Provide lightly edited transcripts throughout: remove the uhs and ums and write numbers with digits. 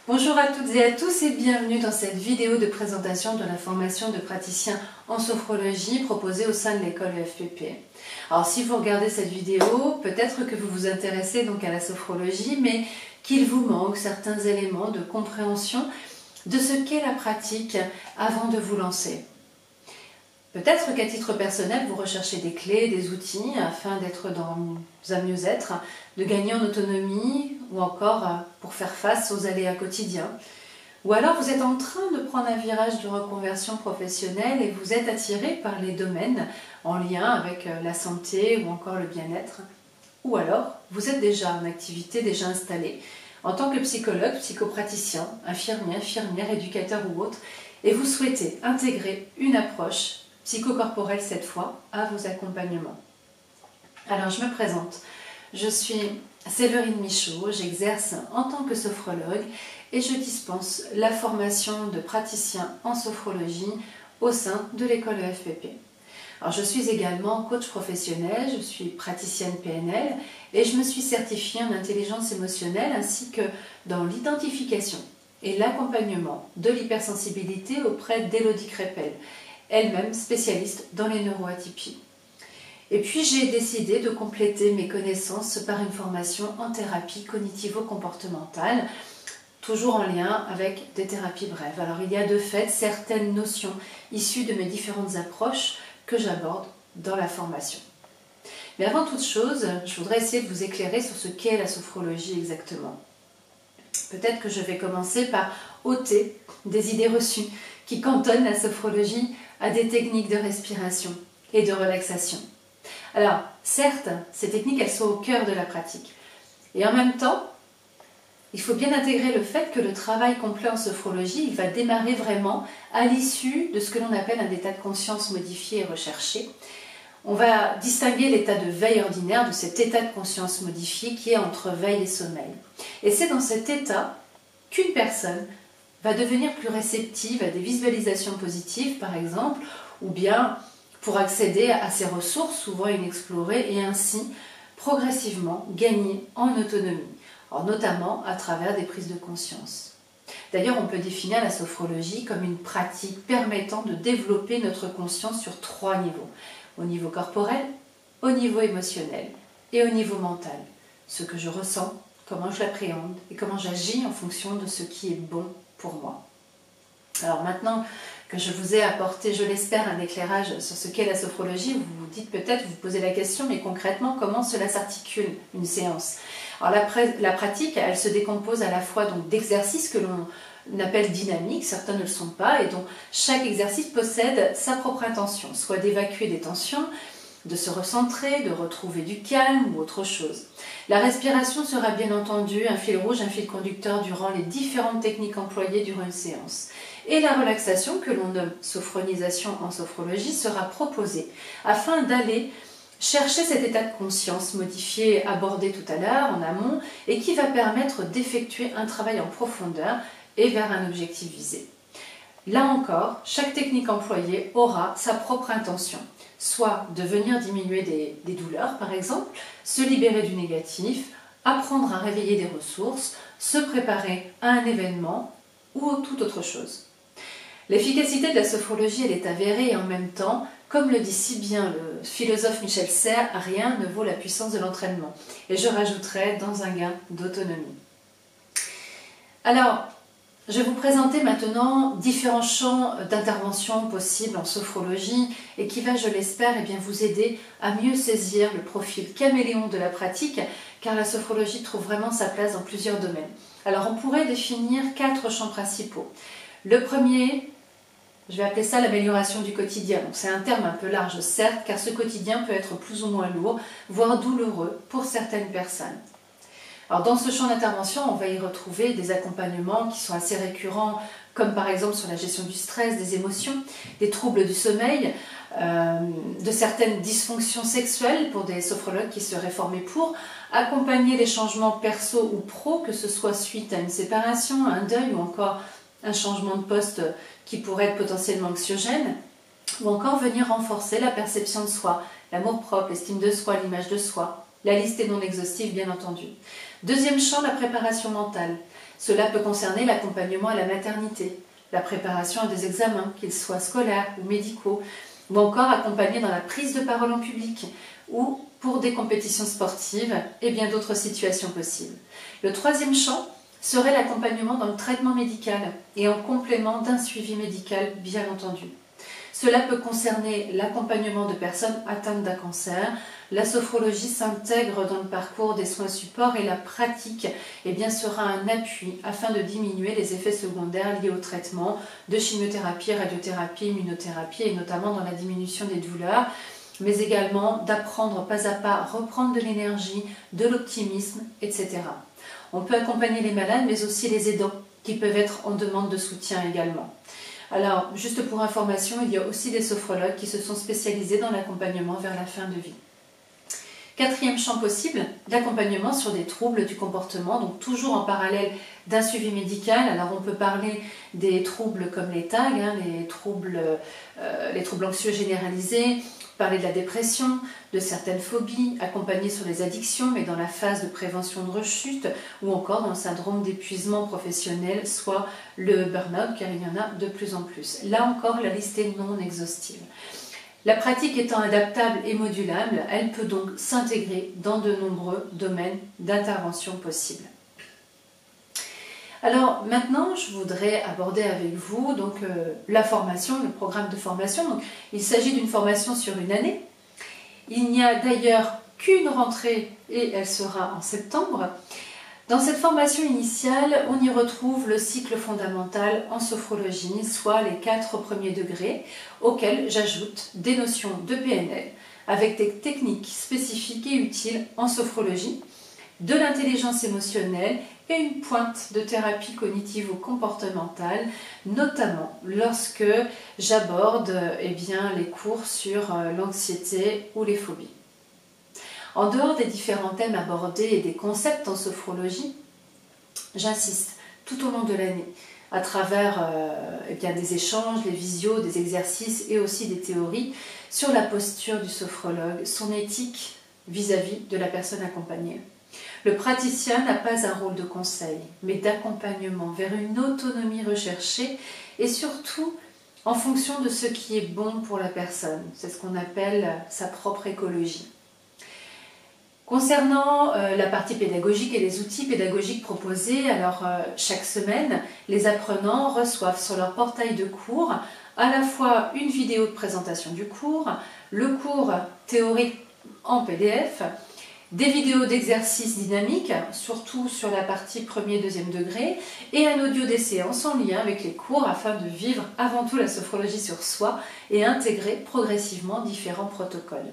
Bonjour à toutes et à tous et bienvenue dans cette vidéo de présentation de la formation de praticien en sophrologie proposée au sein de l'école EFPP. Alors si vous regardez cette vidéo, peut-être que vous vous intéressez donc à la sophrologie, mais qu'il vous manque certains éléments de compréhension de ce qu'est la pratique avant de vous lancer. Peut-être qu'à titre personnel, vous recherchez des clés, des outils afin d'être dans un mieux-être, de gagner en autonomie ou encore pour faire face aux aléas quotidiens. Ou alors vous êtes en train de prendre un virage de reconversion professionnelle et vous êtes attiré par les domaines en lien avec la santé ou encore le bien-être. Ou alors vous êtes déjà en activité, déjà installé en tant que psychologue, psychopraticien, infirmier, infirmière, éducateur ou autre, et vous souhaitez intégrer une approche psychocorporelle cette fois à vos accompagnements. Alors je me présente, je suis Séverine Michaud, j'exerce en tant que sophrologue et je dispense la formation de praticien en sophrologie au sein de l'école EFPP. Alors je suis également coach professionnel, je suis praticienne PNL et je me suis certifiée en intelligence émotionnelle ainsi que dans l'identification et l'accompagnement de l'hypersensibilité auprès d'Élodie Crépel, elle-même spécialiste dans les neuroatypies. Et puis j'ai décidé de compléter mes connaissances par une formation en thérapie cognitivo-comportementale, toujours en lien avec des thérapies brèves. Alors il y a de fait certaines notions issues de mes différentes approches que j'aborde dans la formation. Mais avant toute chose, je voudrais essayer de vous éclairer sur ce qu'est la sophrologie exactement. Peut-être que je vais commencer par ôter des idées reçues qui cantonnent la sophrologie à des techniques de respiration et de relaxation. Alors, certes, ces techniques, elles sont au cœur de la pratique. Et en même temps, il faut bien intégrer le fait que le travail complet en sophrologie, il va démarrer vraiment à l'issue de ce que l'on appelle un état de conscience modifié et recherché. On va distinguer l'état de veille ordinaire de cet état de conscience modifié qui est entre veille et sommeil. Et c'est dans cet état qu'une personne va devenir plus réceptive à des visualisations positives, par exemple, ou bien pour accéder à ses ressources souvent inexplorées et ainsi progressivement gagner en autonomie, alors notamment à travers des prises de conscience. D'ailleurs, on peut définir la sophrologie comme une pratique permettant de développer notre conscience sur 3 niveaux. Au niveau corporel, au niveau émotionnel et au niveau mental. Ce que je ressens, comment je l'appréhende et comment j'agis en fonction de ce qui est bon pour moi. Alors maintenant que je vous ai apporté, je l'espère, un éclairage sur ce qu'est la sophrologie, vous vous dites peut-être, vous vous posez la question, mais concrètement, comment cela s'articule une séance? Alors la pratique, elle se décompose à la fois d'exercices que l'on appelle dynamiques, certains ne le sont pas, et dont chaque exercice possède sa propre intention, soit d'évacuer des tensions, de se recentrer, de retrouver du calme ou autre chose. La respiration sera bien entendu un fil rouge, un fil conducteur durant les différentes techniques employées durant une séance. Et la relaxation, que l'on nomme sophronisation en sophrologie, sera proposée afin d'aller chercher cet état de conscience modifié abordé tout à l'heure en amont et qui va permettre d'effectuer un travail en profondeur et vers un objectif visé. Là encore, chaque technique employée aura sa propre intention, soit de venir diminuer des douleurs par exemple, se libérer du négatif, apprendre à réveiller des ressources, se préparer à un événement ou toute autre chose. L'efficacité de la sophrologie, elle est avérée et en même temps, comme le dit si bien le philosophe Michel Serres, rien ne vaut la puissance de l'entraînement. Et je rajouterai dans un gain d'autonomie. Alors, je vais vous présenter maintenant différents champs d'intervention possibles en sophrologie et qui va, je l'espère, vous aider à mieux saisir le profil caméléon de la pratique, car la sophrologie trouve vraiment sa place dans plusieurs domaines. Alors, on pourrait définir 4 champs principaux. Le premier, je vais appeler ça l'amélioration du quotidien. C'est un terme un peu large, certes, car ce quotidien peut être plus ou moins lourd, voire douloureux pour certaines personnes. Alors dans ce champ d'intervention, on va y retrouver des accompagnements qui sont assez récurrents, comme par exemple sur la gestion du stress, des émotions, des troubles du sommeil, de certaines dysfonctions sexuelles pour des sophrologues qui seraient formés pour, accompagner les changements perso ou pro, que ce soit suite à une séparation, un deuil ou encore un changement de poste qui pourrait être potentiellement anxiogène, ou encore venir renforcer la perception de soi, l'amour-propre, l'estime de soi, l'image de soi, La liste est non exhaustive, bien entendu. Deuxième champ, la préparation mentale. Cela peut concerner l'accompagnement à la maternité, la préparation à des examens, qu'ils soient scolaires ou médicaux, ou encore accompagner dans la prise de parole en public, ou pour des compétitions sportives et bien d'autres situations possibles. Le troisième champ serait l'accompagnement dans le traitement médical et en complément d'un suivi médical, bien entendu. Cela peut concerner l'accompagnement de personnes atteintes d'un cancer. La sophrologie s'intègre dans le parcours des soins supports et la pratique sera un appui afin de diminuer les effets secondaires liés au traitement de chimiothérapie, radiothérapie, immunothérapie et notamment dans la diminution des douleurs, mais également d'apprendre pas à pas à reprendre de l'énergie, de l'optimisme, etc. On peut accompagner les malades mais aussi les aidants qui peuvent être en demande de soutien également. Alors, juste pour information, il y a aussi des sophrologues qui se sont spécialisés dans l'accompagnement vers la fin de vie. Quatrième champ possible, l'accompagnement sur des troubles du comportement, donc toujours en parallèle d'un suivi médical. Alors on peut parler des troubles comme les TAG, les troubles anxieux généralisés, parler de la dépression, de certaines phobies, accompagner sur les addictions, mais dans la phase de prévention de rechute, ou encore dans le syndrome d'épuisement professionnel, soit le burn-out, car il y en a de plus en plus. Là encore, la liste est non exhaustive. La pratique étant adaptable et modulable, elle peut donc s'intégrer dans de nombreux domaines d'intervention possibles. Alors maintenant, je voudrais aborder avec vous la formation, le programme de formation. Donc, il s'agit d'une formation sur une année. Il n'y a d'ailleurs qu'une rentrée et elle sera en septembre. Dans cette formation initiale, on y retrouve le cycle fondamental en sophrologie, soit les 4 premiers degrés, auxquels j'ajoute des notions de PNL, avec des techniques spécifiques et utiles en sophrologie, de l'intelligence émotionnelle et une pointe de thérapie cognitivo-comportementale, notamment lorsque j'aborde les cours sur l'anxiété ou les phobies. En dehors des différents thèmes abordés et des concepts en sophrologie, j'insiste tout au long de l'année à travers des échanges, des visios, des exercices et aussi des théories sur la posture du sophrologue, son éthique vis-à-vis de la personne accompagnée. Le praticien n'a pas un rôle de conseil, mais d'accompagnement vers une autonomie recherchée et surtout en fonction de ce qui est bon pour la personne. C'est ce qu'on appelle sa propre écologie. Concernant la partie pédagogique et les outils pédagogiques proposés, alors chaque semaine, les apprenants reçoivent sur leur portail de cours à la fois une vidéo de présentation du cours, le cours théorique en PDF, des vidéos d'exercices dynamiques, surtout sur la partie premier et deuxième degré, et un audio des séances en lien avec les cours afin de vivre avant tout la sophrologie sur soi et intégrer progressivement différents protocoles.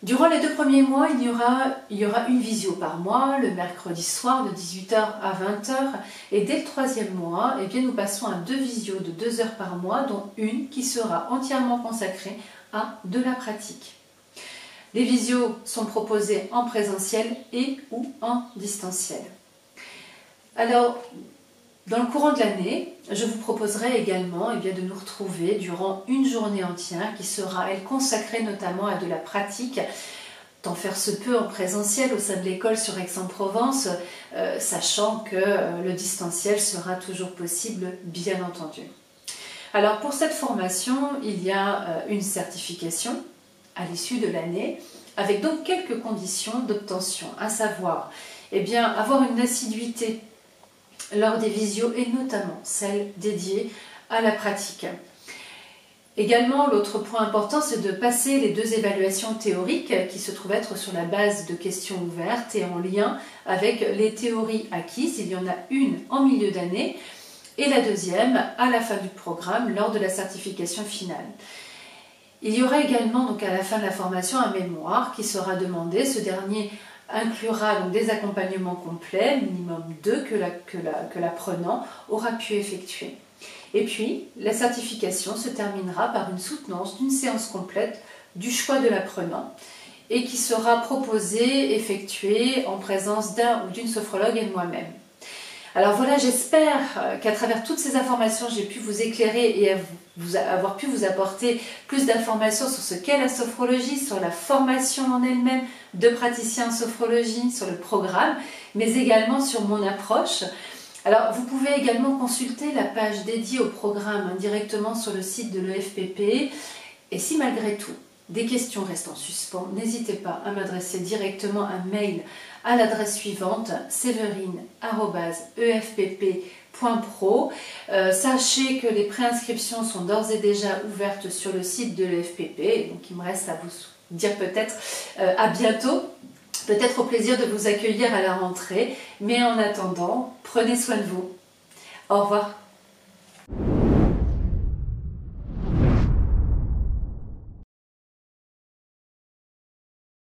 Durant les 2 premiers mois, il y aura une visio par mois, le mercredi soir de 18h à 20h. Et dès le 3e mois, nous passons à 2 visios de 2 heures par mois, dont une qui sera entièrement consacrée à de la pratique. Les visios sont proposées en présentiel et ou en distanciel. Alors, dans le courant de l'année, je vous proposerai également de nous retrouver durant une journée entière qui sera, elle, consacrée notamment à de la pratique, tant faire se peut en présentiel au sein de l'école sur Aix-en-Provence, sachant que le distanciel sera toujours possible, bien entendu. Alors pour cette formation, il y a une certification à l'issue de l'année, avec donc quelques conditions d'obtention, à savoir avoir une assiduité lors des visios et notamment celles dédiées à la pratique. Également, l'autre point important, c'est de passer les 2 évaluations théoriques qui se trouvent être sur la base de questions ouvertes et en lien avec les théories acquises. Il y en a une en milieu d'année et la deuxième à la fin du programme lors de la certification finale. Il y aura également à la fin de la formation un mémoire qui sera demandé. Ce dernier inclura des accompagnements complets, minimum 2 que l'apprenant aura pu effectuer. Et puis, la certification se terminera par une soutenance d'une séance complète du choix de l'apprenant et qui sera proposée, effectuée en présence d'un ou d'une sophrologue et de moi-même. Alors voilà, j'espère qu'à travers toutes ces informations, j'ai pu vous éclairer et avoir pu vous apporter plus d'informations sur ce qu'est la sophrologie, sur la formation en elle-même de praticien en sophrologie, sur le programme, mais également sur mon approche. Alors, vous pouvez également consulter la page dédiée au programme directement sur le site de l'EFPP. Et si malgré tout, des questions restent en suspens, n'hésitez pas à m'adresser directement un mail à l'adresse suivante, séverine@efpp.pro. Sachez que les préinscriptions sont d'ores et déjà ouvertes sur le site de l'EFPP. Donc, il me reste à vous dire peut-être à bientôt. Peut-être au plaisir de vous accueillir à la rentrée, mais en attendant, prenez soin de vous. Au revoir.